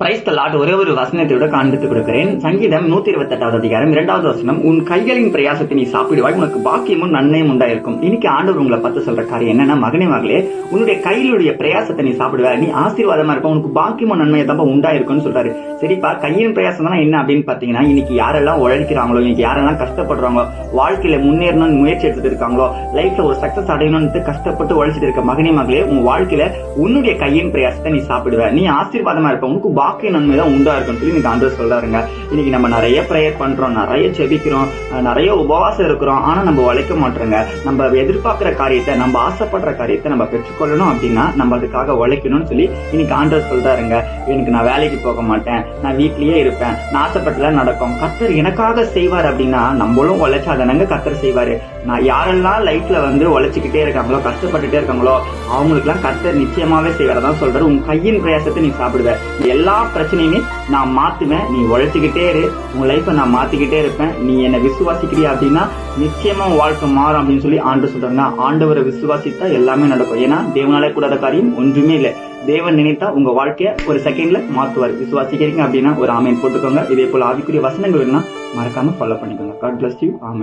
Praise the Lord. ஒரே ஒரு வசனத்தை விட காண்பித்துக் கொடுக்கிறேன். சங்கீதம் 128 அதிகாரம் 2வது வசனம், உன் கைகளின் பிரயாசத்தை நீ சாப்பிடுவாய், உனக்கு பாக்கியமும் நன்மையும் உண்டாயிருக்கும். இன்னைக்கு ஆண்டவர் உங்களை பார்த்து சொல்ற காரியம் என்னன்னா, மகனே மகளே, உன்னுடைய கையிலுடைய பிரயாசத்தை நீ சாப்பிடுவாய், நீ ஆசீர்வாதமா இருப்ப, உனக்கு பாக்கியமும் நன்மையை தான் உண்டாயிருக்கும்னு சொல்றாரு. சரிப்பா, கையின் பிரயாசம் தான் என்ன அப்படின்னு பாத்தீங்கன்னா, இன்னைக்கு யாரெல்லாம் உழைக்கிறாங்களோ, இன்னைக்கு யாரெல்லாம் கஷ்டப்படுறாங்களோ, வாழ்க்கையில முன்னேறணும்னு முயற்சி எடுத்துட்டு இருக்காங்களோ, லைஃப்ல ஒரு சக்சஸ் அடையணும்னு கஷ்டப்பட்டு உழைச்சிட்டு இருக்க மகனே மகளே, உன் வாழ்க்கையில உன்னுடைய கையின் பிரயாசத்தை நீ சாப்பிடுவ, நீ ஆசீர்வாதமா இருப்ப, உனக்கு பாக்கிய நன்மை தான் உண்டா இருக்குன்னு சொல்லி இன்னைக்கு ஆண்டவர் சொல்றாருங்க. இன்னைக்கு நம்ம நிறைய பிரேயர் பண்றோம், நிறைய செபிக்கிறோம், நிறைய உபவாசம் இருக்கிறோம், ஆனா நம்ம உழைக்க மாட்டோங்க. நம்ம எதிர்பார்க்கிற காரியத்தை, நம்ம ஆசைப்படுற காரியத்தை நம்ம பெற்றுக்கொள்ளணும் அப்படின்னா நம்ம அதுக்காக உழைக்கணும்னு சொல்லி இன்னைக்கு ஆண்டவர் சொல்றாருங்க. எனக்கு நான் வேலைக்கு போக மாட்டேன், நான் வீட்லயே இருப்பேன், நான் ஆசைப்பட்டலாம் நடக்கும், கர்த்தர் எனக்காக செய்வார் அப்படின்னா நம்மளும் உழைச்சாதானங்க கர்த்தர் செய்வாரு. நான் யாரெல்லாம் லைஃப்ல உழைச்சுக்கிட்டே இருக்காங்களோ, கஷ்டப்பட்டுட்டே இருக்காங்களோ, அவங்களுக்கு எல்லாம் கர்த்தர் நிச்சயமாவே செய்வாரதான் சொல்றாரு. உன் கையின் பிரயாசத்தை நீ சாப்பிடுவ, எல்லா பிரச்சனையுமே நான் மாத்துவேன், நீ உழைச்சுக்கிட்டே இரு, உன் லைஃபை நான் மாத்திக்கிட்டே இருப்பேன், நீ என்னை விசுவாசிக்கிறியா அப்படின்னா நிச்சயமா வாழ்க்கை மாறும் அப்படின்னு சொல்லி ஆண்டவர் சொல்றாங்க. ஆண்டவரை விசுவாசித்தா எல்லாமே நடக்கும். ஏன்னா தேவனாலே கூடாத காரியம் ஒன்றுமே இல்லை. தேவன் நினைத்தா உங்க வாழ்க்கைய ஒரு செகண்ட்ல மாத்துவார். விசுவாசிக்கிறீங்க அப்படின்னா ஒரு ஆமேன் போட்டுக்கோங்க. இதே போல ஆவிக்குரிய வசனங்கள் மறக்காம ஃபாலோ பண்ணிக்கோங்க. God bless you. ஆமேன்.